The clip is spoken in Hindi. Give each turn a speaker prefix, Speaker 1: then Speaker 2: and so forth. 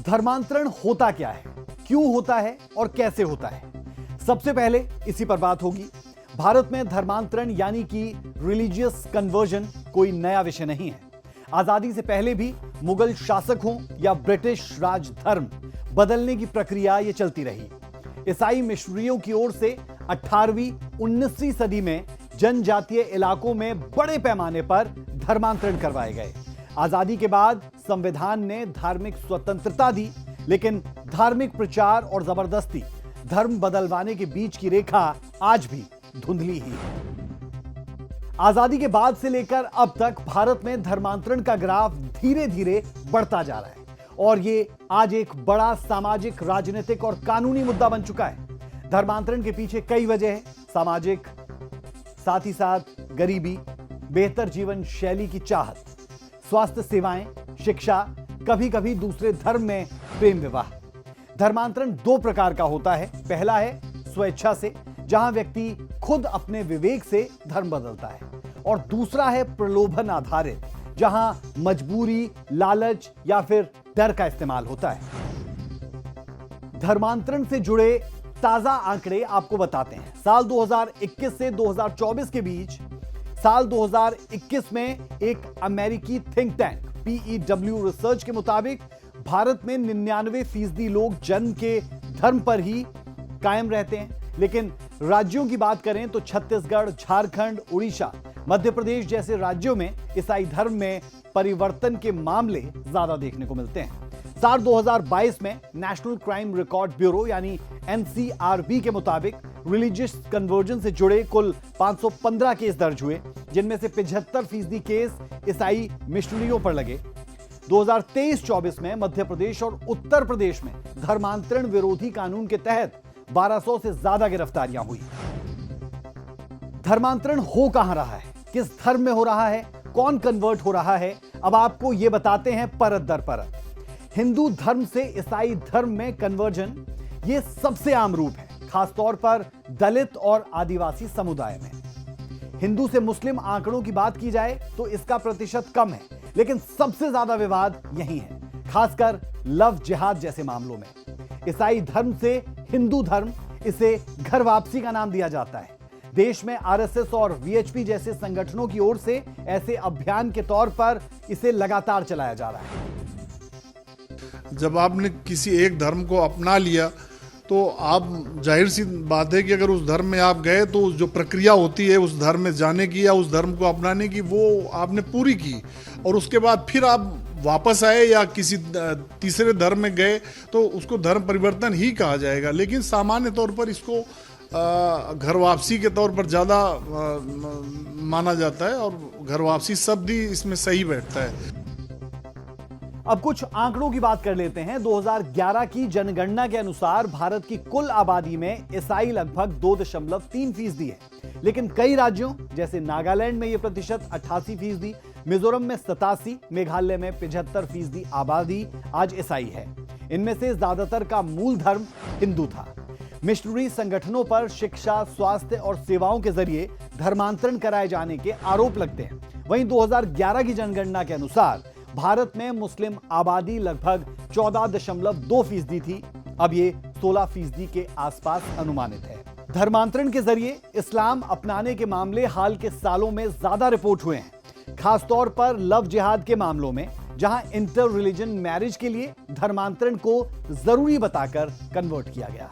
Speaker 1: धर्मांतरण होता क्या है, क्यों होता है और कैसे होता है? सबसे पहले इसी पर बात होगी। भारत में धर्मांतरण यानी कि रिलीजियस कन्वर्जन कोई नया विषय नहीं है। आजादी से पहले भी मुगल शासक हों या ब्रिटिश राज धर्म बदलने की प्रक्रिया यह चलती रही। ईसाई मिशनरियों की ओर से 18वीं 19वीं सदी में जनजातीय इलाकों में बड़े पैमाने पर धर्मांतरण करवाए गए। आजादी के बाद संविधान ने धार्मिक स्वतंत्रता दी, लेकिन धार्मिक प्रचार और जबरदस्ती धर्म बदलवाने के बीच की रेखा आज भी धुंधली ही है। आजादी के बाद से लेकर अब तक भारत में धर्मांतरण का ग्राफ धीरे धीरे बढ़ता जा रहा है और ये आज एक बड़ा सामाजिक, राजनीतिक और कानूनी मुद्दा बन चुका है। धर्मांतरण के पीछे कई वजह है, सामाजिक, साथ ही साथ गरीबी, बेहतर जीवन शैली की चाहत, स्वास्थ्य सेवाएं, शिक्षा, कभी कभी दूसरे धर्म में प्रेम विवाह। धर्मांतरण दो प्रकार का होता है। पहला है स्वेच्छा से, जहां व्यक्ति खुद अपने विवेक से धर्म बदलता है, और दूसरा है प्रलोभन आधारित, जहां मजबूरी, लालच या फिर डर का इस्तेमाल होता है। धर्मांतरण से जुड़े ताजा आंकड़े आपको बताते हैं। साल 2021 से 2024 के बीच साल 2021 में एक अमेरिकी थिंक टैंक PEW रिसर्च के मुताबिक भारत में 99% लोग जन्म के धर्म पर ही कायम रहते हैं। लेकिन राज्यों की बात करें तो छत्तीसगढ़, झारखंड, उड़ीसा, मध्य प्रदेश जैसे राज्यों में ईसाई धर्म में परिवर्तन के मामले ज्यादा देखने को मिलते हैं। साल 2022 में नेशनल क्राइम रिकॉर्ड ब्यूरो यानी NCRB के मुताबिक रिलीजियस कन्वर्जन से जुड़े कुल 515 केस दर्ज हुए, जिनमें से 75% केस ईसाई मिशनरियों पर लगे। 2023-24 में मध्य प्रदेश और उत्तर प्रदेश में धर्मांतरण विरोधी कानून के तहत 1200 से ज्यादा गिरफ्तारियां हुई। धर्मांतरण हो कहां रहा है, किस धर्म में हो रहा है, कौन कन्वर्ट हो रहा है, अब आपको यह बताते हैं परत दर परत। हिंदू धर्म से ईसाई धर्म में कन्वर्जन यह सबसे आम रूप है, खासतौर पर दलित और आदिवासी समुदाय में। हिंदू से मुस्लिम आंकड़ों की बात की जाए तो इसका प्रतिशत कम है, लेकिन सबसे ज्यादा विवाद यही है, खासकर लव जिहाद जैसे मामलों में। ईसाई धर्म से हिंदू धर्म, इसे घर वापसी का नाम दिया जाता है। देश में RSS और VHP जैसे संगठनों की ओर से ऐसे अभियान के तौर पर इसे लगातार चलाया जा रहा है।
Speaker 2: जब आपने किसी एक धर्म को अपना लिया तो आप, जाहिर सी बात है कि अगर उस धर्म में आप गए तो जो प्रक्रिया होती है उस धर्म में जाने की या उस धर्म को अपनाने की, वो आपने पूरी की, और उसके बाद फिर आप वापस आए या किसी तीसरे धर्म में गए तो उसको धर्म परिवर्तन ही कहा जाएगा। लेकिन सामान्य तौर पर इसको घर वापसी के तौर पर ज़्यादा माना जाता है और घर वापसी शब्द ही इसमें सही बैठता है।
Speaker 1: अब कुछ आंकड़ों की बात कर लेते हैं। 2011 की जनगणना के अनुसार भारत की कुल आबादी में ईसाई लगभग 2.3% है, लेकिन कई राज्यों जैसे नागालैंड में यह प्रतिशत 88%, मिजोरम में 87%, मेघालय में 75% आबादी आज ईसाई है। इनमें से ज्यादातर का मूल धर्म हिंदू था। मिशनरी संगठनों पर शिक्षा, स्वास्थ्य और सेवाओं के जरिए धर्मांतरण कराए जाने के आरोप लगते हैं। वहीं 2011 की जनगणना के अनुसार भारत में मुस्लिम आबादी लगभग 14.2% थी, अब ये 16% के आसपास अनुमानित है। धर्मांतरण के जरिए इस्लाम अपनाने के मामले हाल के सालों में ज्यादा रिपोर्ट हुए हैं, खासतौर पर लव जिहाद के मामलों में, जहां इंटर रिलीजन मैरिज के लिए धर्मांतरण को जरूरी बताकर कन्वर्ट किया गया।